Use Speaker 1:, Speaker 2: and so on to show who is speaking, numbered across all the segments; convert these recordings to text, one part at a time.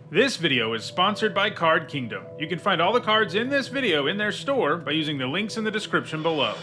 Speaker 1: This video is sponsored by Card Kingdom. You can find all the cards in this video in their store by using the links in the description below.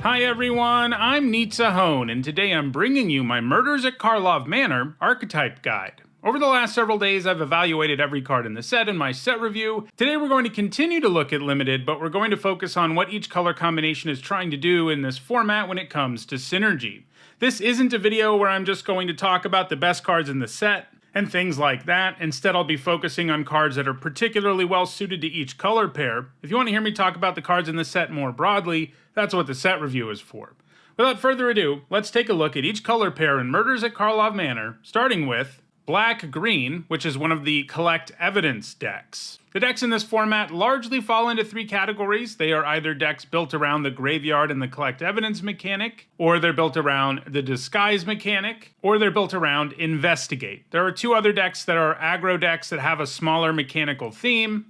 Speaker 1: Hi everyone, I'm Nitsa Hone, and today I'm bringing you my Murders at Karlov Manor Archetype Guide. Over the last several days, I've evaluated every card in the set in my set review. Today we're going to continue to look at Limited, but we're going to focus on what each color combination is trying to do in this format when it comes to synergy. This isn't a video where I'm just going to talk about the best cards in the set and things like that. Instead, I'll be focusing on cards that are particularly well suited to each color pair. If you want to hear me talk about the cards in the set more broadly, that's what the set review is for. Without further ado, let's take a look at each color pair in Murders at Karlov Manor, starting with Black-Green, which is one of the Collect Evidence decks. The decks in this format largely fall into three categories. They are either decks built around the Graveyard and the Collect Evidence mechanic, or they're built around the Disguise mechanic, or they're built around Investigate. There are two other decks that are aggro decks that have a smaller mechanical theme,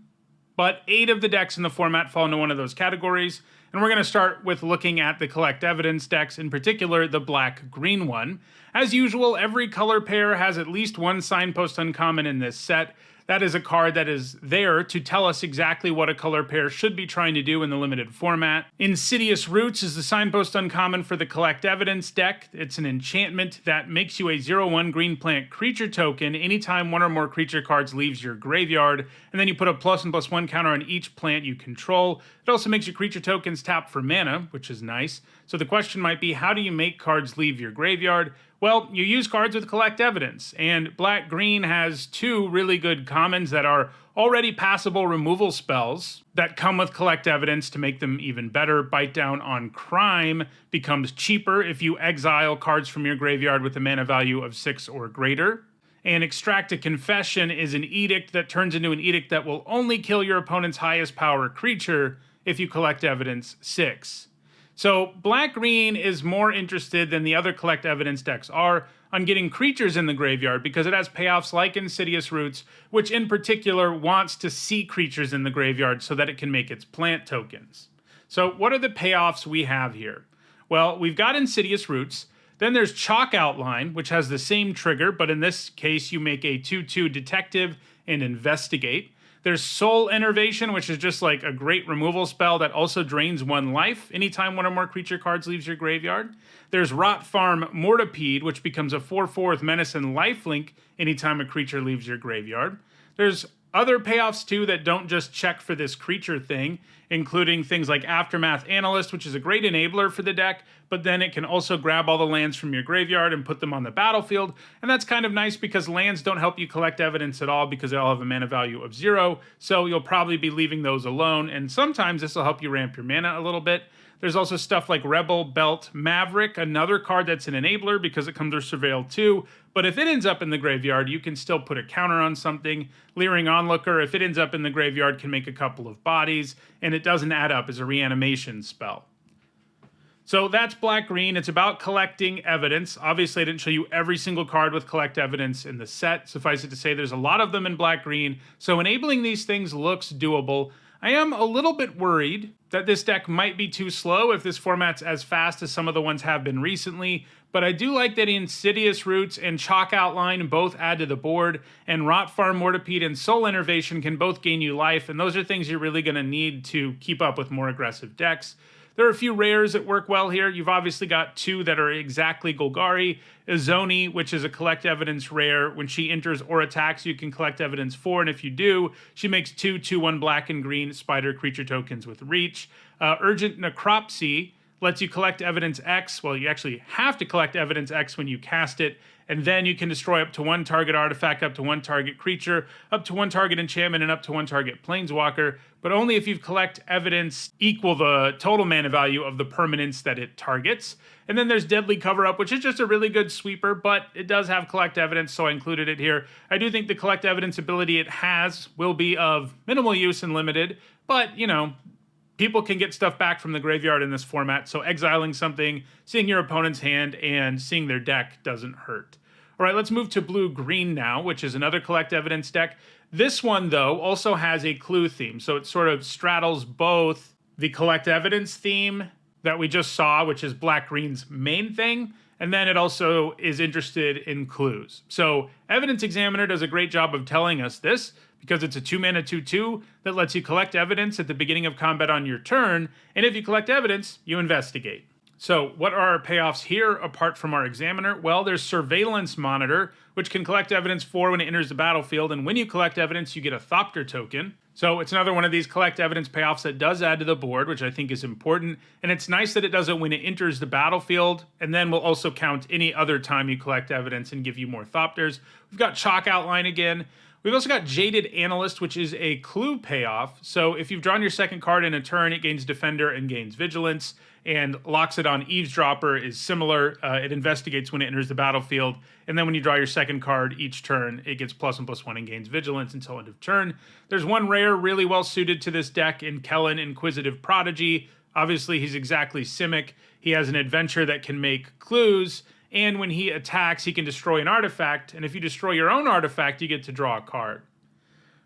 Speaker 1: but 8 of the decks in the format fall into one of those categories. And we're going to start with looking at the Collect Evidence decks, in particular the Black-Green one. As usual, every color pair has at least one signpost uncommon in this set. That is a card that is there to tell us exactly what a color pair should be trying to do in the limited format. Insidious Roots is the signpost uncommon for the Collect Evidence deck. It's an enchantment that makes you a 0/1 green plant creature token anytime one or more creature cards leaves your graveyard, and then you put a +1/+1 counter on each plant you control. It also makes your creature tokens tap for mana, which is nice. So the question might be, how do you make cards leave your graveyard? Well, you use cards with Collect Evidence, and Black-Green has 2 really good commons that are already passable removal spells that come with Collect Evidence to make them even better. Bite Down on Crime becomes cheaper if you exile cards from your graveyard with a mana value of 6 or greater. And Extract a Confession is an edict that turns into an edict that will only kill your opponent's highest power creature if you Collect Evidence 6. So Black-Green is more interested than the other Collect Evidence decks are on getting creatures in the graveyard because it has payoffs like Insidious Roots, which in particular wants to see creatures in the graveyard so that it can make its plant tokens. So what are the payoffs we have here? Well, we've got Insidious Roots. Then there's Chalk Outline, which has the same trigger, but in this case you make a 2/2 Detective and Investigate. There's Soul Enervation, which is just like a great removal spell that also drains 1 life anytime one or more creature cards leaves your graveyard. There's Rot Farm Mortipede, which becomes a 4/4 with Menace and Lifelink anytime a creature leaves your graveyard. There's other payoffs too that don't just check for this creature thing, including things like Aftermath Analyst, which is a great enabler for the deck, but then it can also grab all the lands from your graveyard and put them on the battlefield, and that's kind of nice because lands don't help you Collect Evidence at all because they all have a mana value of 0, so you'll probably be leaving those alone, and sometimes this will help you ramp your mana a little bit. There's also stuff like Rebel Belt Maverick, another card that's an enabler because it comes with Surveil too, but if it ends up in the graveyard, you can still put a counter on something. Leering Onlooker, if it ends up in the graveyard, can make a couple of bodies, and it doesn't add up as a reanimation spell. So that's Black-Green. It's about collecting evidence. Obviously, I didn't show you every single card with Collect Evidence in the set. Suffice it to say, there's a lot of them in Black-Green, so enabling these things looks doable. I am a little bit worried that this deck might be too slow if this format's as fast as some of the ones have been recently, but I do like that Insidious Roots and Chalk Outline both add to the board, and Rot Farm Mortipede and Soul Enervation can both gain you life, and those are things you're really going to need to keep up with more aggressive decks. There are a few rares that work well here. You've obviously got 2 that are exactly Golgari. Izoni, which is a Collect Evidence rare. When she enters or attacks, you can Collect Evidence 4, and if you do, she makes 2/2/1 black and green spider creature tokens with reach. Urgent Necropsy lets you Collect Evidence X. Well, you actually have to Collect Evidence X when you cast it, and then you can destroy up to 1 target artifact, up to 1 target creature, up to 1 target enchantment, and up to 1 target planeswalker, but only if you've Collect Evidence equal the total mana value of the permanents that it targets. And then there's Deadly Cover-Up, which is just a really good sweeper, but it does have Collect Evidence, so I included it here. I do think the Collect Evidence ability it has will be of minimal use and limited, but, you know, people can get stuff back from the graveyard in this format, so exiling something, seeing your opponent's hand, and seeing their deck doesn't hurt. All right, let's move to Blue-Green now, which is another Collect Evidence deck. This one, though, also has a clue theme, so it sort of straddles both the Collect Evidence theme that we just saw, which is Black-Green's main thing, and then it also is interested in clues. So Evidence Examiner does a great job of telling us this, because it's a 2-mana 2/2 that lets you collect evidence at the beginning of combat on your turn, and if you collect evidence, you investigate. So what are our payoffs here apart from our Examiner? Well, there's Surveillance Monitor, which can collect evidence for when it enters the battlefield, and when you collect evidence, you get a Thopter token. So it's another one of these collect evidence payoffs that does add to the board, which I think is important, and it's nice that it does it when it enters the battlefield, and then will also count any other time you collect evidence and give you more Thopters. We've got Chalk Outline again. We've also got Jaded Analyst, which is a clue payoff. So if you've drawn your second card in a turn, it gains Defender and gains Vigilance, and locks it on Eavesdropper is similar. It investigates when it enters the battlefield, and then when you draw your second card each turn, it gets +1/+1 and gains Vigilance until end of turn. There's one rare really well suited to this deck in Kellen, Inquisitive Prodigy. Obviously, he's exactly Simic. He has an adventure that can make clues, and when he attacks, he can destroy an artifact, and if you destroy your own artifact, you get to draw a card.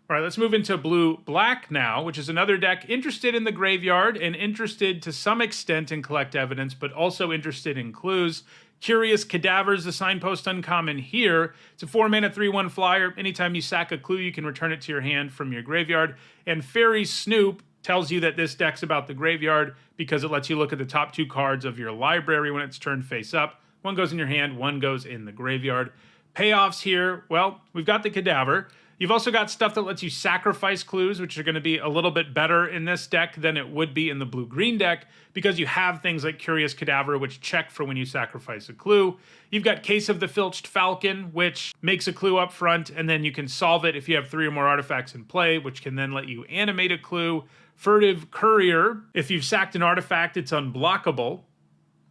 Speaker 1: All right, let's move into Blue-Black now, which is another deck interested in the graveyard and interested to some extent in collect evidence, but also interested in clues. Curious Cadavers, the Signpost uncommon here. It's a 4-mana 3/1 flyer. Anytime you sack a clue, you can return it to your hand from your graveyard. And Fairy Snoop tells you that this deck's about the graveyard because it lets you look at the top 2 cards of your library when it's turned face up. One goes in your hand, one goes in the graveyard. Payoffs here, well, we've got the Cadaver. You've also got stuff that lets you sacrifice clues, which are going to be a little bit better in this deck than it would be in the blue-green deck, because you have things like Curious Cadaver, which check for when you sacrifice a clue. You've got Case of the Filched Falcon, which makes a clue up front, and then you can solve it if you have 3 or more artifacts in play, which can then let you animate a clue. Furtive Courier, if you've sacked an artifact, it's unblockable.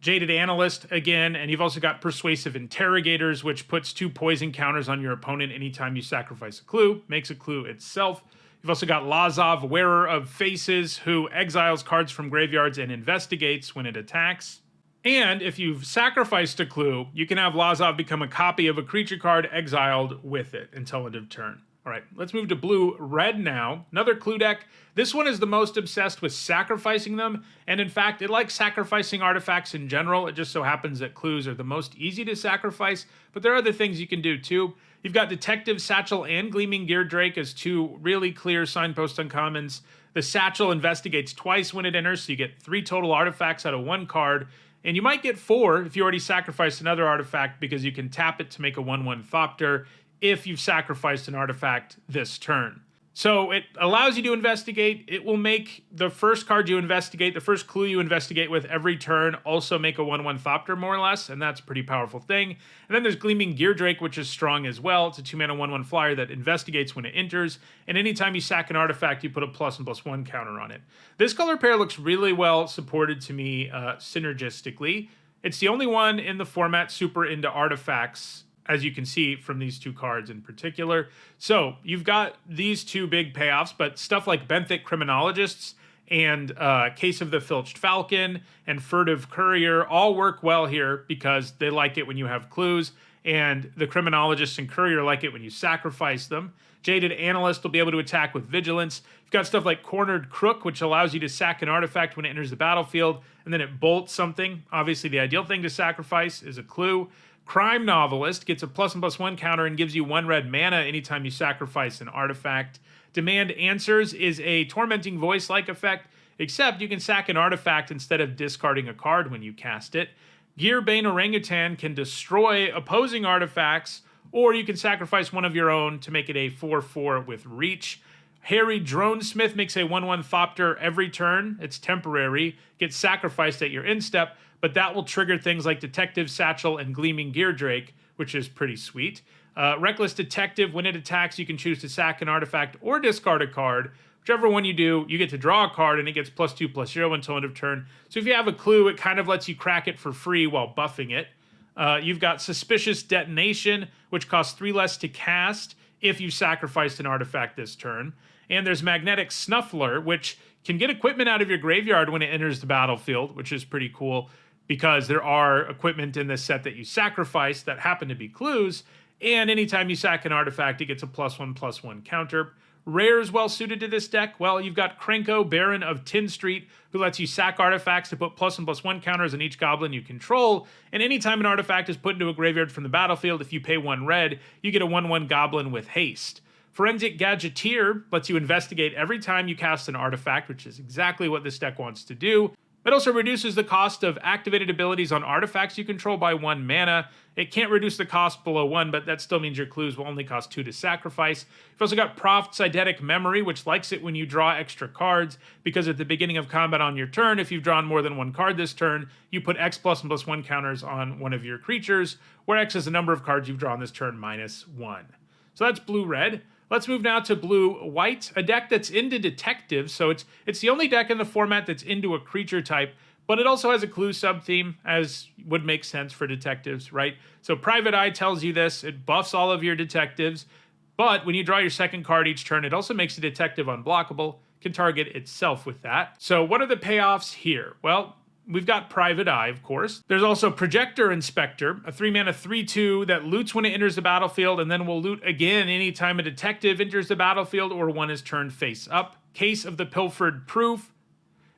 Speaker 1: Jaded Analyst again, and you've also got Persuasive Interrogators, which puts 2 poison counters on your opponent anytime you sacrifice a clue, makes a clue itself. You've also got Lazov, Wearer of Faces, who exiles cards from graveyards and investigates when it attacks. And if you've sacrificed a clue, you can have Lazov become a copy of a creature card exiled with it until end of turn. All right, let's move to Blue-Red now. Another clue deck. This one is the most obsessed with sacrificing them, and in fact, it likes sacrificing artifacts in general. It just so happens that clues are the most easy to sacrifice, but there are other things you can do too. You've got Detective Satchel and Gleaming Gear Drake as 2 really clear Signpost uncommons. The Satchel investigates twice when it enters, so you get 3 total artifacts out of 1 card, and you might get 4 if you already sacrificed another artifact, because you can tap it to make a 1/1 Thopter if you've sacrificed an artifact this turn. So it allows you to investigate. It will make the first card you investigate, the first clue you investigate with every turn, also make a 1/1 Thopter more or less, and that's a pretty powerful thing. And then there's Gleaming Gear Drake, which is strong as well. It's a 2-mana 1/1 flyer that investigates when it enters, and anytime you sack an artifact, you put a +1/+1 counter on it. This color pair looks really well supported to me synergistically. It's the only one in the format super into artifacts, as you can see from these 2 cards in particular. So you've got these 2 big payoffs, but stuff like Benthic Criminologists and Case of the Filched Falcon and Furtive Courier all work well here because they like it when you have clues, and the Criminologists and Courier like it when you sacrifice them. Jaded Analyst will be able to attack with Vigilance. You've got stuff like Cornered Crook, which allows you to sack an artifact when it enters the battlefield, and then it bolts something. Obviously, the ideal thing to sacrifice is a clue. Crime Novelist gets a +1/+1 counter and gives you 1 red mana anytime you sacrifice an artifact. Demand Answers is a Tormenting Voice-like effect, except you can sack an artifact instead of discarding a card when you cast it. Gearbane Orangutan can destroy opposing artifacts, or you can sacrifice one of your own to make it a 4/4 with Reach. Harry Dronesmith makes a 1/1 Thopter every turn. It's temporary, gets sacrificed at your end step, but that will trigger things like Detective Satchel and Gleaming Gear Drake, which is pretty sweet. Reckless Detective, when it attacks, you can choose to sack an artifact or discard a card. Whichever one you do, you get to draw a card, and it gets +2/+0 until end of turn. So if you have a clue, it kind of lets you crack it for free while buffing it. You've got Suspicious Detonation, which costs 3 less to cast if you've sacrificed an artifact this turn. And there's Magnetic Snuffler, which can get equipment out of your graveyard when it enters the battlefield, which is pretty cool, because there are equipment in this set that you sacrifice that happen to be clues, and anytime you sack an artifact, it gets a +1/+1 counter. Rares well suited to this deck, well, you've got Krenko, Baron of Tin Street, who lets you sack artifacts to put +1/+1 counters on each goblin you control, and anytime an artifact is put into a graveyard from the battlefield, if you pay 1 red, you get a 1/1 goblin with haste. Forensic Gadgeteer lets you investigate every time you cast an artifact, which is exactly what this deck wants to do. It also reduces the cost of activated abilities on artifacts you control by 1 mana. It can't reduce the cost below 1, but that still means your clues will only cost 2 to sacrifice. You've also got Proft's Eidetic Memory, which likes it when you draw extra cards, because at the beginning of combat on your turn, if you've drawn more than 1 card this turn, you put X +1/+1 counters on one of your creatures, where X is the number of cards you've drawn this turn -1. So that's blue-red. Let's move now to blue-white, a deck that's into detectives, so it's the only deck in the format that's into a creature type, but it also has a clue sub-theme, as would make sense for detectives, right? So Private Eye tells you this, it buffs all of your detectives, but when you draw your second card each turn, it also makes a detective unblockable, can target itself with that. So what are the payoffs here? Well, we've got Private Eye, of course. There's also Projector Inspector, a 3-mana 3/2 that loots when it enters the battlefield and then will loot again anytime a detective enters the battlefield or one is turned face up. Case of the Pilfered Proof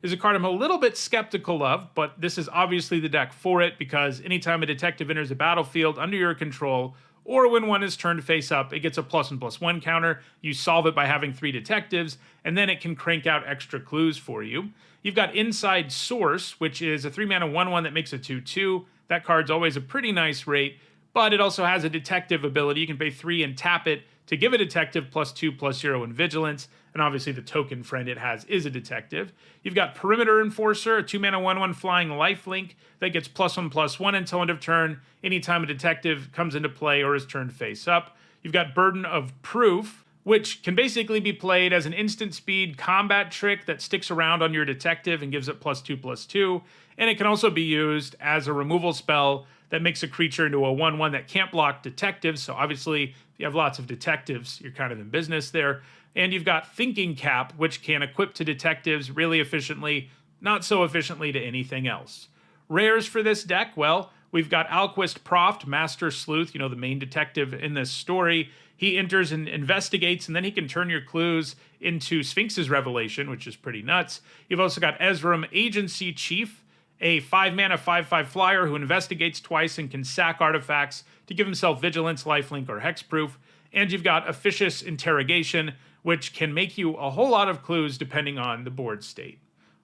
Speaker 1: is a card I'm a little bit skeptical of, but this is obviously the deck for it because anytime a detective enters a battlefield under your control or when one is turned face up, it gets a +1/+1 counter. You solve it by having 3 detectives, and then it can crank out extra clues for you. You've got Inside Source, which is a 3-mana 1/1 that makes a 2/2. That card's always a pretty nice rate, but it also has a detective ability. You can pay 3 and tap it to give a detective +2/+0 in Vigilance, and obviously the token friend it has is a detective. You've got Perimeter Enforcer, a 2-mana 1/1 flying lifelink that gets +1/+1 until end of turn, anytime a detective comes into play or is turned face up. You've got Burden of Proof, which can basically be played as an instant speed combat trick that sticks around on your detective and gives it +2/+2, and it can also be used as a removal spell that makes a creature into a 1/1 that can't block detectives, so obviously if you have lots of detectives, you're kind of in business there. And you've got Thinking Cap, which can equip to detectives really efficiently, not so efficiently to anything else. Rares for this deck, well, we've got Alquist Proft, Master Sleuth, the main detective in this story. He enters and investigates, and then he can turn your clues into Sphinx's Revelation, which is pretty nuts. You've also got Ezram, Agency Chief, a 5-mana 5/5 flyer who investigates twice and can sack artifacts to give himself Vigilance, Lifelink, or Hexproof. And you've got Officious Interrogation, which can make you a whole lot of clues depending on the board state.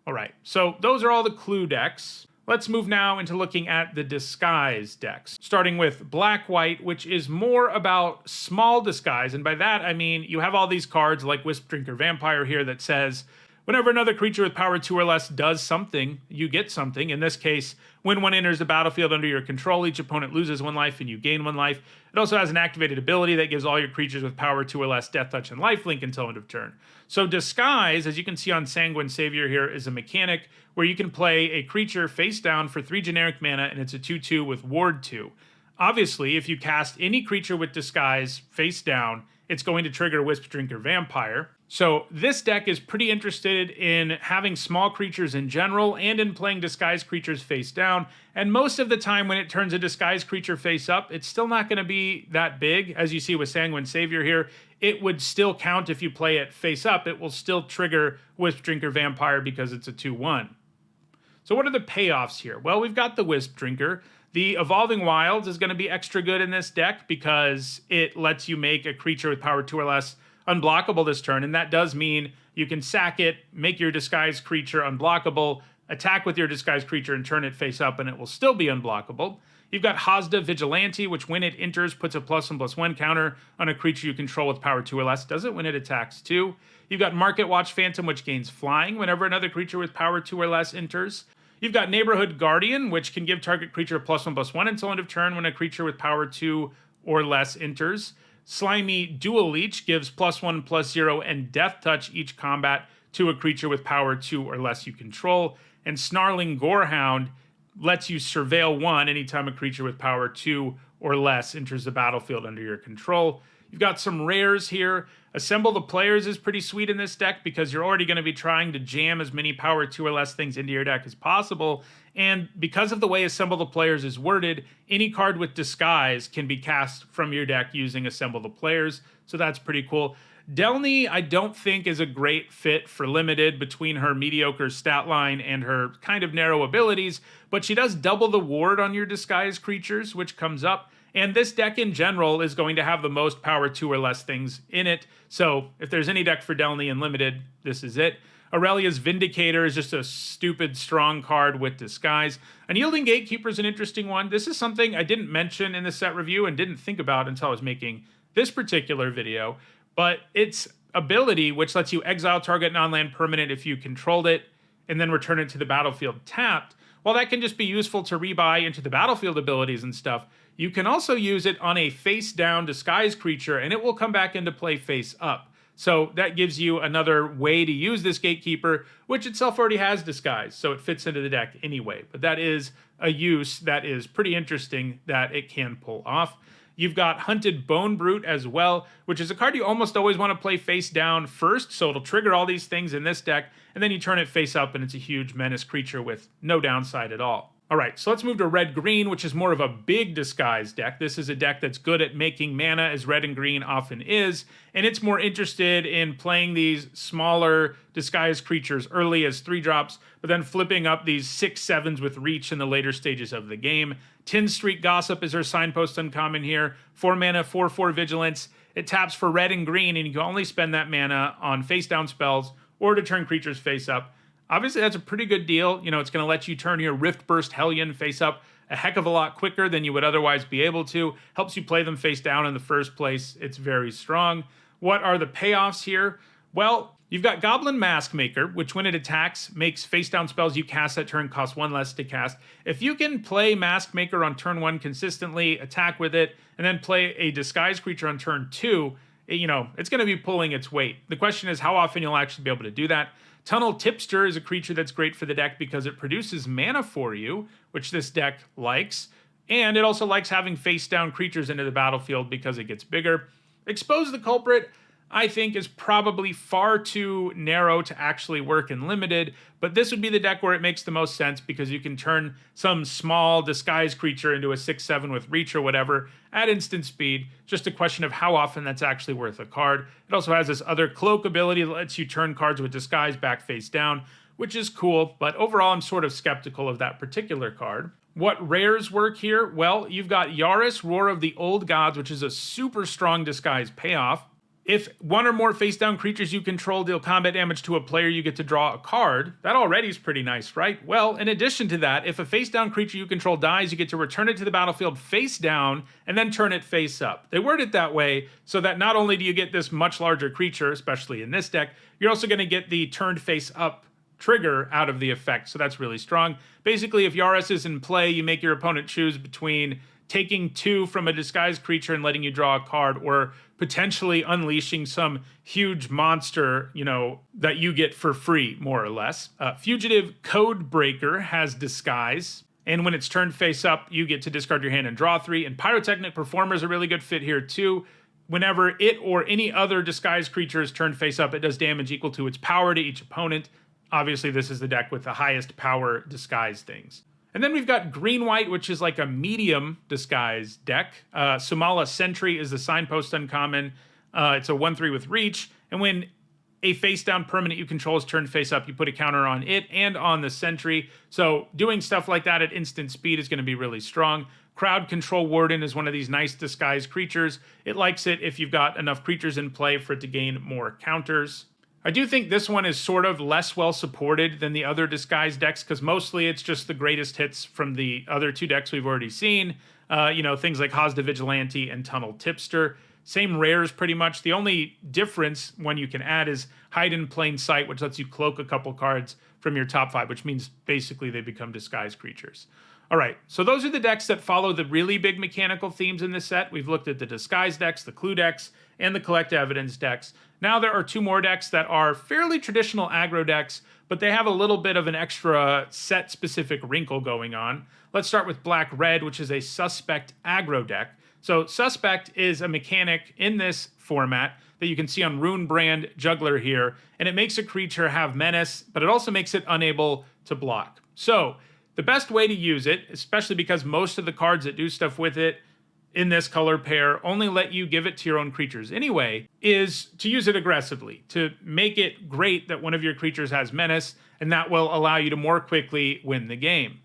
Speaker 1: All right, so those are all the clue decks. Let's move now into looking at the disguise decks, starting with Black-White, which is more about small disguise, and by that I mean you have all these cards like Wisp Drinker Vampire here that says, whenever another creature with power 2 or less does something, you get something. In this case, when one enters the battlefield under your control, each opponent loses 1 life and you gain 1 life. It also has an activated ability that gives all your creatures with power 2 or less Death Touch and Lifelink until end of turn. So Disguise, as you can see on Sanguine Savior here, is a mechanic where you can play a creature face down for 3 generic mana and it's a 2/2 with Ward 2. Obviously, if you cast any creature with Disguise face down, it's going to trigger Wisp Drinker Vampire. So this deck is pretty interested in having small creatures in general and in playing disguised creatures face down. And most of the time when it turns a disguised creature face up, it's still not going to be that big. As you see with Sanguine Savior here, it would still count if you play it face up. It will still trigger Wisp Drinker Vampire because it's a 2/1. So what are the payoffs here? Well, we've got the Wisp Drinker. The Evolving Wilds is going to be extra good in this deck because it lets you make a creature with power 2 or less unblockable this turn, and that does mean you can sack it, make your disguised creature unblockable, attack with your disguised creature and turn it face up, and it will still be unblockable. You've got Hazda Vigilante, which when it enters puts a +1/+1 counter on a creature you control with power 2 or less. Does it when it attacks too. You've got Market Watch Phantom, which gains flying whenever another creature with power 2 or less enters. You've got Neighborhood Guardian, which can give target creature a +1/+1 until end of turn when a creature with power 2 or less enters. Slimy Dual Leech gives +1/+0 and Death Touch each combat to a creature with power 2 or less you control. And Snarling Gorehound lets you surveil 1 anytime a creature with power 2 or less enters the battlefield under your control. You've got some rares here. Assemble the Players is pretty sweet in this deck because you're already going to be trying to jam as many power 2 or less things into your deck as possible. And because of the way Assemble the Players is worded, any card with Disguise can be cast from your deck using Assemble the Players. So that's pretty cool. Delny, I don't think is a great fit for Limited between her mediocre stat line and her kind of narrow abilities, but she does double the ward on your Disguise creatures, which comes up. And this deck in general is going to have the most power 2 or less things in it. So if there's any deck for Delny in Limited, this is it. Aurelia's Vindicator is just a stupid strong card with Disguise. Unyielding Gatekeeper is an interesting one. This is something I didn't mention in the set review and didn't think about until I was making this particular video. But its ability, which lets you exile target non-land permanent if you controlled it, and then return it to the battlefield tapped, while that can just be useful to rebuy into the battlefield abilities and stuff, you can also use it on a face-down Disguise creature, and it will come back into play face-up. So that gives you another way to use this Gatekeeper, which itself already has Disguise, so it fits into the deck anyway. But that is a use that is pretty interesting that it can pull off. You've got Hunted Bone Brute as well, which is a card you almost always want to play face down first, so it'll trigger all these things in this deck, and then you turn it face up and it's a huge menace creature with no downside at all. All right, so let's move to red-green, which is more of a big Disguise deck. This is a deck that's good at making mana, as red and green often is, and it's more interested in playing these smaller Disguise creatures early as 3-drops, but then flipping up these 6/7s with reach in the later stages of the game. Tin Street Gossip is our signpost uncommon here. 4 mana, 4/4 vigilance. It taps for red and green, and you can only spend that mana on face-down spells or to turn creatures face up. Obviously, that's a pretty good deal. You know, it's going to let you turn your Rift Burst Hellion face up a heck of a lot quicker than you would otherwise be able to. Helps you play them face down in the first place. It's very strong. What are the payoffs here? Well, you've got Goblin Mask Maker, which when it attacks, makes face-down spells you cast that turn cost 1 less to cast. If you can play Mask Maker on turn 1 consistently, attack with it, and then play a Disguise creature on turn 2, it's going to be pulling its weight. The question is how often you'll actually be able to do that. Tunnel Tipster is a creature that's great for the deck because it produces mana for you, which this deck likes, and it also likes having face-down creatures into the battlefield because it gets bigger. Expose the Culprit, I think, is probably far too narrow to actually work in Limited, but this would be the deck where it makes the most sense because you can turn some small Disguise creature into a 6/7 with reach or whatever at instant speed. Just a question of how often that's actually worth a card. It also has this other Cloak ability that lets you turn cards with Disguise back face down, which is cool, but overall I'm sort of skeptical of that particular card. What rares work here? Well, you've got Yaris, Roar of the Old Gods, which is a super strong Disguise payoff. If one or more face-down creatures you control deal combat damage to a player, you get to draw a card. That already is pretty nice, right? Well, in addition to that, if a face-down creature you control dies, you get to return it to the battlefield face down and then turn it face up. They word it that way so that not only do you get this much larger creature, especially in this deck, you're also going to get the turned face up trigger out of the effect, so that's really strong. Basically, if Yaris is in play, you make your opponent choose between taking 2 from a Disguised creature and letting you draw a card, or potentially unleashing some huge monster, that you get for free, more or less. Fugitive Codebreaker has Disguise, and when it's turned face up, you get to discard your hand and draw 3. And Pyrotechnic Performer is a really good fit here, too. Whenever it or any other Disguised creature is turned face up, it does damage equal to its power to each opponent. Obviously, this is the deck with the highest power Disguise things. And then we've got green-white, which is like a medium Disguise deck. Sumala Sentry is the signpost uncommon. It's a 1/3 with reach. And when a face-down permanent you control is turned face up, you put a counter on it and on the Sentry. So doing stuff like that at instant speed is going to be really strong. Crowd Control Warden is one of these nice Disguise creatures. It likes it if you've got enough creatures in play for it to gain more counters. I do think this one is sort of less well supported than the other Disguise decks because mostly it's just the greatest hits from the other 2 decks we've already seen. Things like Hazda Vigilante and Tunnel Tipster. Same rares pretty much. The only difference one you can add is Hide in Plain Sight, which lets you cloak a couple cards from your top 5, which means basically they become Disguise creatures. All right, so those are the decks that follow the really big mechanical themes in this set. We've looked at the Disguise decks, the Clue decks, and the Collect Evidence decks. Now there are 2 more decks that are fairly traditional aggro decks, but they have a little bit of an extra set-specific wrinkle going on. Let's start with Black-Red, which is a suspect aggro deck. So Suspect is a mechanic in this format that you can see on Rune Brand Juggler here, and it makes a creature have menace, but it also makes it unable to block. So the best way to use it, especially because most of the cards that do stuff with it in this color pair only let you give it to your own creatures anyway, is to use it aggressively, to make it great that one of your creatures has menace, and that will allow you to more quickly win the game.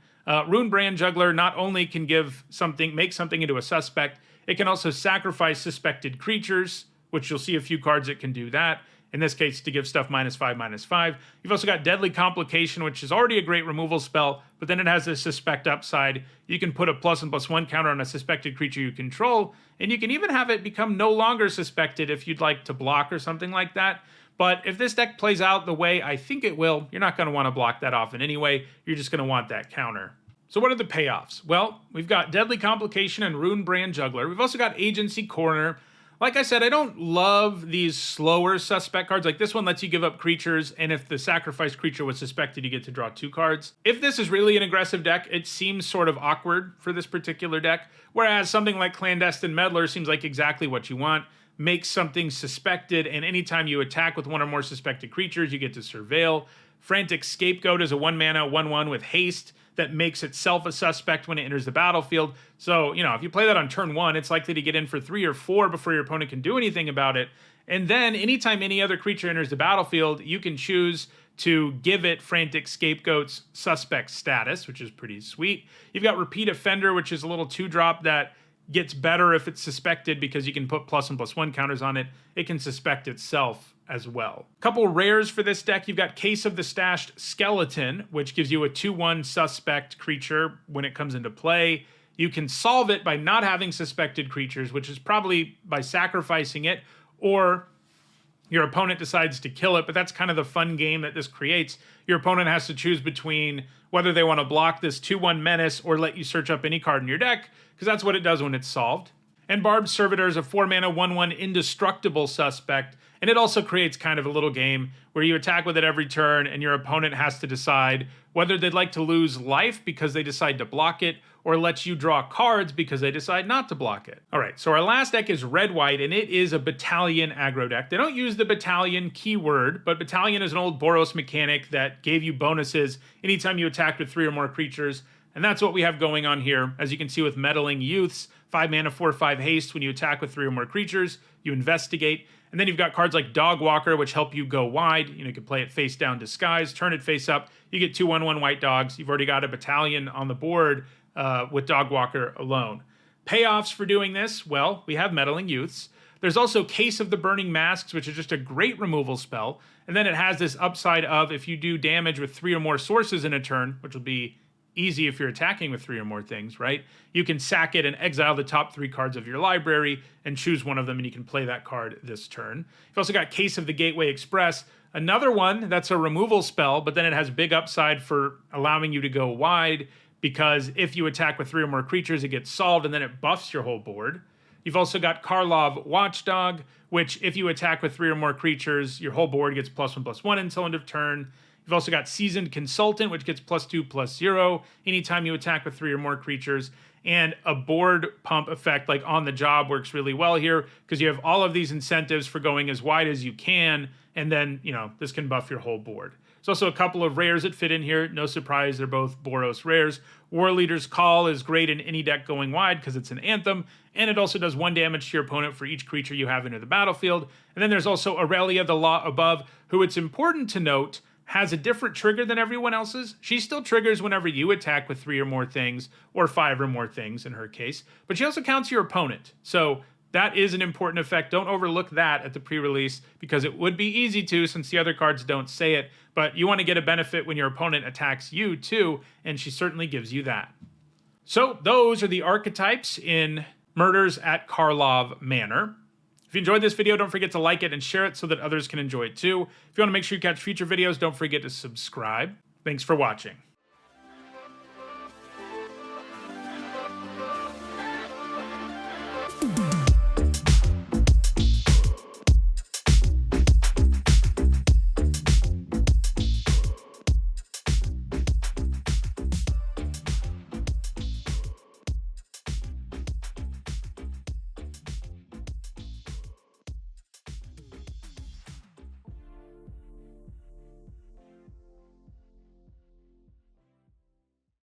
Speaker 1: Rune Brand Juggler not only can make something into a suspect, it can also sacrifice suspected creatures, which you'll see a few cards that can do that. In this case, to give stuff -5/-5. You've also got Deadly Complication, which is already a great removal spell, but then it has this Suspect upside. You can put a +1/+1 counter on a suspected creature you control, and you can even have it become no longer suspected if you'd like to block or something like that. But if this deck plays out the way I think it will, you're not going to want to block that often anyway. You're just going to want that counter. So what are the payoffs? Well, we've got Deadly Complication and Rune Brand Juggler. We've also got Agency Corner. Like I said, I don't love these slower suspect cards. Like this one lets you give up creatures, and if the sacrificed creature was suspected, you get to draw 2 cards. If this is really an aggressive deck, it seems sort of awkward for this particular deck, whereas something like Clandestine Meddler seems like exactly what you want. Make something suspected, and anytime you attack with one or more suspected creatures, you get to surveil. Frantic Scapegoat is a 1-mana 1/1 with haste that makes itself a suspect when it enters the battlefield. So, if you play that on turn 1, it's likely to get in for 3 or 4 before your opponent can do anything about it. And then anytime any other creature enters the battlefield, you can choose to give it Frantic Scapegoat's suspect status, which is pretty sweet. You've got Repeat Offender, which is a little 2-drop that gets better if it's suspected because you can put +1/+1 counters on it. It can suspect itself as well. Couple rares for this deck. You've got Case of the Stashed Skeleton, which gives you a 2/1 suspect creature when it comes into play. You can solve it by not having suspected creatures, which is probably by sacrificing it, or your opponent decides to kill it, but that's kind of the fun game that this creates. Your opponent has to choose between whether they want to block this 2/1 menace or let you search up any card in your deck, because that's what it does when it's solved. And Barbed Servitor is a 4-mana 1/1 indestructible suspect, and it also creates kind of a little game where you attack with it every turn, and your opponent has to decide whether they'd like to lose life because they decide to block it, or let you draw cards because they decide not to block it. All right, so our last deck is Red-White, and it is a Battalion aggro deck. They don't use the Battalion keyword, but Battalion is an old Boros mechanic that gave you bonuses anytime you attacked with 3 or more creatures, and that's what we have going on here. As you can see with Meddling Youths, 5-mana 4/5 haste. When you attack with 3 or more creatures, you investigate. And then you've got cards like Dog Walker, which help you go wide. You can play it face down disguise, turn it face up. You get 2 1/1 white dogs. You've already got a Battalion on the board with Dog Walker alone. Payoffs for doing this, well, we have Meddling Youths. There's also Case of the Burning Masks, which is just a great removal spell. And then it has this upside of if you do damage with 3 or more sources in a turn, which will be easy if you're attacking with 3 or more things, right? You can sack it and exile the top 3 cards of your library and choose one of them, and you can play that card this turn. You've also got Case of the Gateway Express, another one that's a removal spell, but then it has big upside for allowing you to go wide, because if you attack with 3 or more creatures, it gets solved, and then it buffs your whole board. You've also got Karlov Watchdog, which if you attack with 3 or more creatures, your whole board gets +1/+1 until end of turn. You've also got Seasoned Consultant, which gets +2/+0 anytime you attack with 3 or more creatures. And a board pump effect like On the Job works really well here, because you have all of these incentives for going as wide as you can, and then, this can buff your whole board. There's also a couple of rares that fit in here. No surprise, they're both Boros rares. War Leader's Call is great in any deck going wide because it's an anthem, and it also does 1 damage to your opponent for each creature you have into the battlefield. And then there's also Aurelia, the Law Above, who it's important to note has a different trigger than everyone else's. She still triggers whenever you attack with 3 or more things, or 5 or more things in her case, but she also counts your opponent. So that is an important effect. Don't overlook that at the pre-release, because it would be easy to, since the other cards don't say it, but you want to get a benefit when your opponent attacks you too, and she certainly gives you that. So those are the archetypes in Murders at Karlov Manor. If you enjoyed this video, don't forget to like it and share it so that others can enjoy it too. If you want to make sure you catch future videos, don't forget to subscribe. Thanks for watching.